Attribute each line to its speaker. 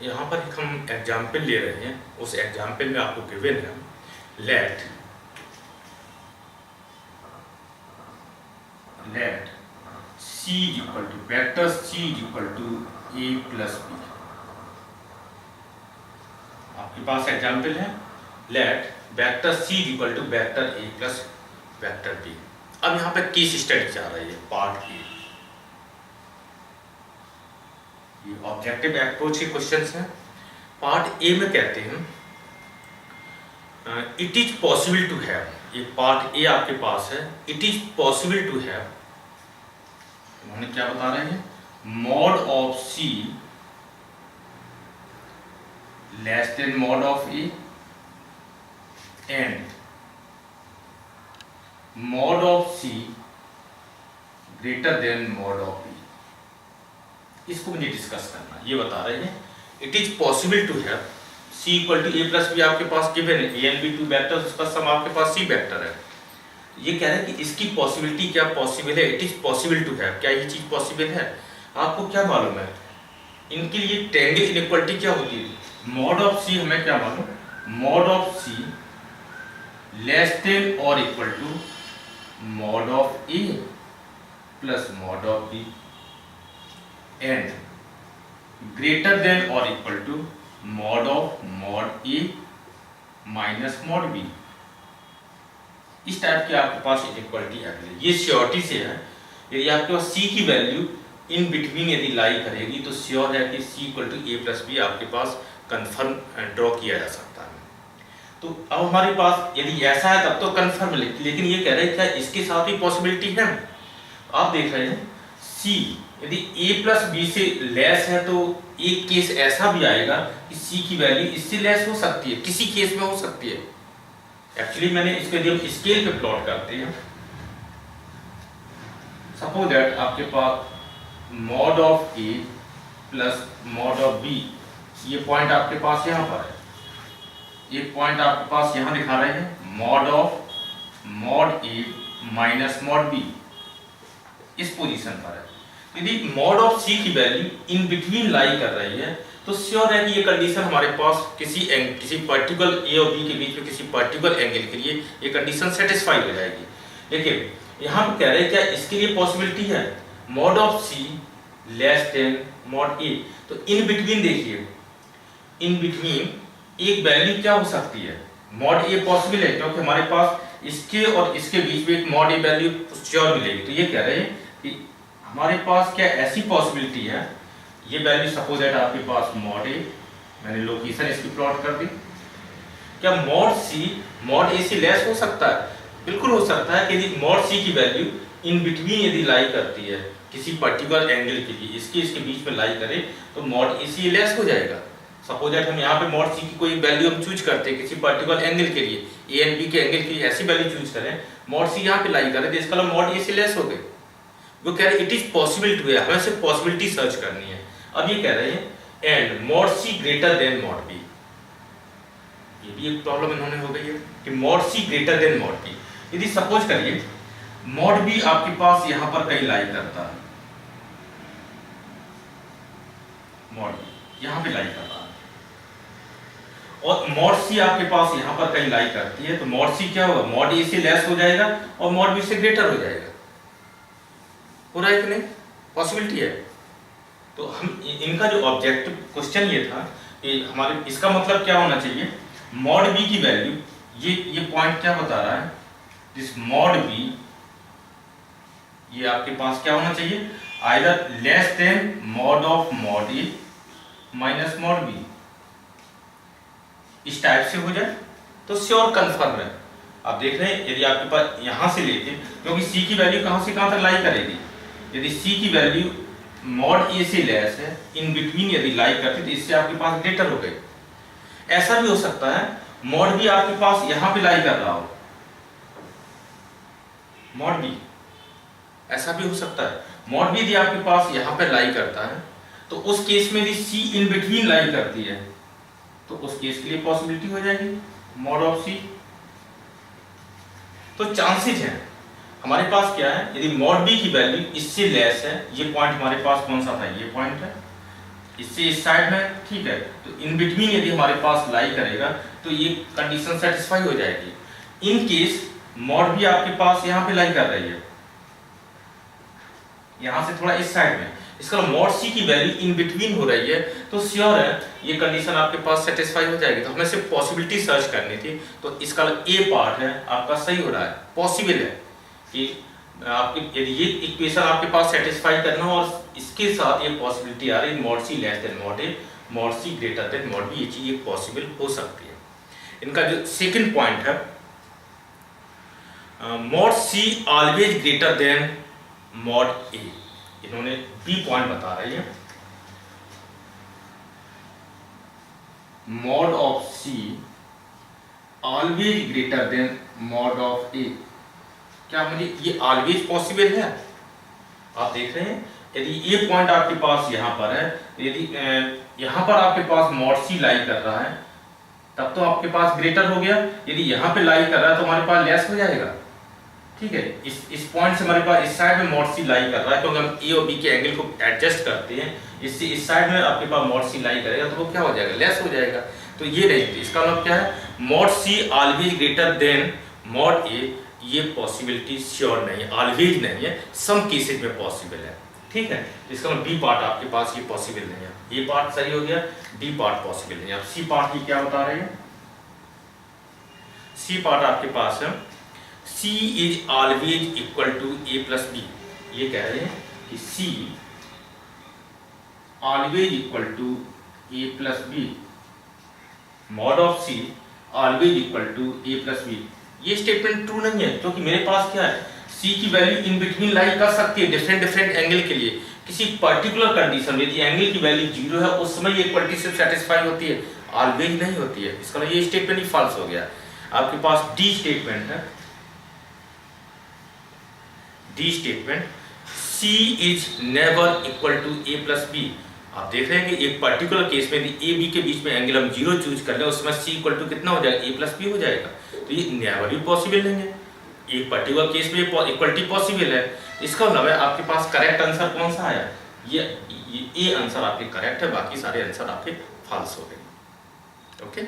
Speaker 1: यहाँ पर एक हम एग्जाम्पल ले रहे हैं। उस एग्जाम्पल में आपको गिवन है let C equal to vector C equal to A plus B. आपके पास एग्जाम्पल है let vector C equal to vector A plus vector B. अब यहाँ पे केस स्टडी चल रही है पार्ट ए। ये ऑब्जेक्टिव अप्रोच के क्वेश्चंस हैं। पार्ट ए में कहते हैं it is possible to have, ये पार्ट ए आपके पास है, it is possible to have, उन्होंने क्या बता रहे हैं, mod of C less than mod of A and mod of C greater than mod of B. इसको मुझे डिस्कस करना है। ये बता रहे हैं it is possible to have C equal to A plus B, आपके पास गिवन है A and B two vectors, उसका सम आपके पास सी वेक्टर है। ये कह रहे हैं कि इसकी पॉसिबिलिटी क्या पॉसिबल है, it is possible to have, क्या ये चीज पॉसिबल है। आपको क्या मालूम है इनके लिए ट्रायंगल इनइक्वालिटी क्या होती है, मॉड ऑफ सी हमें क्या मालूम, mod of C less than or equal to mod of A plus mod of B and greater than or equal to mod of mod A minus mod B. इस type की आपके पास inequality आ गई। ये surety से है, यदि आपके पास सी की वैल्यू इन बिटवीन यदि लाई करेगी तो श्योर है कि C equal to A plus B आपके पास कंफर्म ड्रॉ किया जा सकता है। तो अब हमारे पास यदि ऐसा है तब तो कंफर्म, लेकिन ये कह रहे हैं क्या इसके साथ भी पॉसिबिलिटी है। आप देख रहे हैं सी यदि a प्लस बी से लेस है तो एक केस ऐसा भी आएगा कि c की वैल्यू इससे लेस हो सकती है, किसी केस में हो सकती है। एक्चुअली मैंने इसको यदि हम स्केल पे प्लॉट करते हैं, सपोज दैट आपके पास mod of a plus mod of b, ये पॉइंट आपके पास यहाँ पर है, एक पॉइंट आपके पास यहाँ दिखा रहे हैं mod of mod a minus mod b, इस पोजीशन पर है। यदि मॉड ऑफ सी की वैल्यू इन बिटवीन लाई कर रही है तो श्योर है कि ये कंडीशन हमारे पास किसी पर्टिकुलर ए और बी के बीच में किसी पर्टिकुलर एंगल के लिए ये कंडीशन सेटिस्फाई हो जाएगी। लेकिन यहाँ पे कह रहे हैं क्या इसके लिए पॉसिबिलिटी है mod of C less than mod A. तो इन बिटवीन देखिए, इन बिटवीन एक वैल्यू क्या हो सकती है, मॉड ए पॉसिबल है क्योंकि हमारे पास इसके और इसके बीच में एक मॉड ए वैल्यू श्योर मिलेगी। तो ये कह रहे हैं कि हमारे पास क्या ऐसी पॉसिबिलिटी है, ये वैल्यू सपोज दैट आपके पास मॉड ए, मैंने लोकेशन इसकी प्लॉट कर दी, क्या मॉड सी मॉड ए से लेस हो सकता है, बिल्कुल हो सकता है कि यदि मॉड सी की वैल्यू इन बिटवीन यदि लाई करती है किसी पर्टिकुलर एंगल के लिए, इसके बीच में लाई करे तो मॉड ए से लेस हो जाएगा। सपोज दैट हम यहाँ पे मॉड सी की कोई वैल्यू हम चूज करते हैं किसी पर्टिकुलर एंगल के लिए, ए एंड बी के एंगल के लिए ऐसी वैल्यू चूज करें, मॉड सी यहाँ पे लाई करें तो इसका मॉड ए से लेस हो गए। वो कह रहे हैं इट इज पॉसिबल टू है, हमें सिर्फ पॉसिबिलिटी सर्च करनी है। अब ये कह रहे हैं and mod C greater than mod B, ये भी एक प्रॉब्लम इन्होंने हो गई है कि mod C greater than mod B. यदि सपोज करिए मॉड बी आपके पास यहां पर कहीं लाई करता है, मॉड बी यहां पे लाई करता है और मॉड सी आपके पास यहां पर कहीं लाई करती है, तो मॉड सी क्या होगा, मॉड ए से लेस हो जाएगा और मॉड बी से ग्रेटर हो जाएगा। हो रहा है कि नहीं, पॉसिबिलिटी है। तो हम इनका जो ऑब्जेक्टिव क्वेश्चन ये था कि हमारे इसका मतलब क्या होना चाहिए, मॉड बी की वैल्यू, ये पॉइंट क्या बता रहा है, दिस मॉड बी ये आपके पास क्या होना चाहिए, either less than mod of mod A minus mod B, इस टाइप से हो जाए तो श्योर कंफर्म है। आप देख रहे हैं यदि आपके पास यहां से लेते, क्योंकि सी की वैल्यू कहां से कहां तक लाई करेगी, यदि सी की वैल्यू मॉड ए से लेस है, इन बिटवीन यदि लाई करती तो इससे आपके पास ग्रेटर हो गई। ऐसा भी हो सकता है मॉड बी आपके पास यहां पे लाई कर रहा हो, मॉड बी, ऐसा भी हो सकता है मॉड बी यदि आपके पास यहां पे लाई करता है तो उस केस में यदि सी इन बिटवीन लाई करती है तो उस केस के लिए पॉसिबिलिटी हो जाएगी मॉड ऑफ सी। तो चांसेस हैं हमारे पास क्या है, यदि मॉड बी की वैल्यू इससे लेस है, ये पॉइंट हमारे पास कौन सा था, ये पॉइंट है, इससे इस साइड में, ठीक है, तो इन बिटवीन यदि हमारे पास लाई करेगा तो ये कंडीशन सेटिस्फाई हो जाएगी। इन केस मॉड भी आपके पास यहाँ पे लाई कर रही है, यहाँ से थोड़ा इस साइड में, इसका मॉड सी की वैल्यू इन बिटवीन हो रही है, तो श्योर है ये कंडीशन आपके पास सेटिस्फाई हो जाएगी। तो हमें सिर्फ पॉसिबिलिटी सर्च करनी थी, तो इसका ए पार्ट है आपका सही हो रहा है, पॉसिबल है कि आपके यदि ये इक्वेशन आपके पास सेटिस्फाई करना और इसके साथ ये पॉसिबिलिटी आ रही mod C less than mod A, mod C greater than mod B, ये चीज पॉसिबल हो सकती है। इनका जो सेकंड पॉइंट है, mod C always greater than mod A, इन्होंने बी पॉइंट बता रही है। Mod of C always greater than mod of A, क्या मुझे ये ऑलवेज पॉसिबल है? आप देख रहे हैं यदि ये पॉइंट आपके पास यहाँ पर है, यदि यहाँ पर आपके पास मॉड सी लाई कर रहा है तब तो आपके पास ग्रेटर हो गया, यदि यहाँ पे लाई कर रहा है तो हमारे पास लेस हो जाएगा, ठीक है। इस पॉइंट से हमारे पास इस साइड में मॉड सी लाई कर रहा है, क्योंकि हम ए और बी के एंगल को एडजस्ट करते हैं, इससे इस साइड में आपके पास मॉड सी लाई करेगा तो वो क्या हो जाएगा, लेस हो जाएगा। तो ये नहीं, इसका मतलब क्या है, mod C always greater than mod A, ये पॉसिबिलिटी श्योर नहीं है, ऑलवेज नहीं है, सम केसेज में पॉसिबल है, ठीक है। इसका मतलब बी पार्ट आपके पास ये पॉसिबल नहीं है, ये पार्ट सही हो गया, डी पार्ट पॉसिबल नहीं है। अब सी पार्ट की क्या बता रहे हैं, सी पार्ट आपके पास है C is always equal to A plus B, ये कह रहे हैं कि C always equal to A plus B, mod of C always equal to A plus B. ये स्टेटमेंट ट्रू नहीं है, क्योंकि मेरे पास क्या है, C की वैल्यू इन बिटवीन लाई कर सकती है डिफरेंट एंगल के लिए, किसी पर्टिकुलर कंडीशन में यदि एंगल की वैल्यू 0 है उस समय ये इक्वलिटी से सेटिस्फाई होती है, ऑलवेज नहीं होती है। इसका मतलब ये स्टेटमेंट ही फॉल्स हो गया। आपके पास डी स्टेटमेंट है, D statement, C is never equal to A plus B. आप देख रहे हैं कि एक पर्टिकुलर केस में यदि ए बी के बीच में एंगल हम 0 चूज कर लें उसमें C इक्वल टू कितना हो जाएगा, ए प्लस बी हो जाएगा, तो ये नेवर भी पॉसिबल नहीं है। एक पर्टिकुलर केस में इक्वलिटी पॉसिबल है, इसका मतलब है आपके पास करेक्ट आंसर कौन सा आया, ये ए आंसर आपके करेक्ट है, बाकी सारे आंसर आपके फॉल्स हो गए। ओके।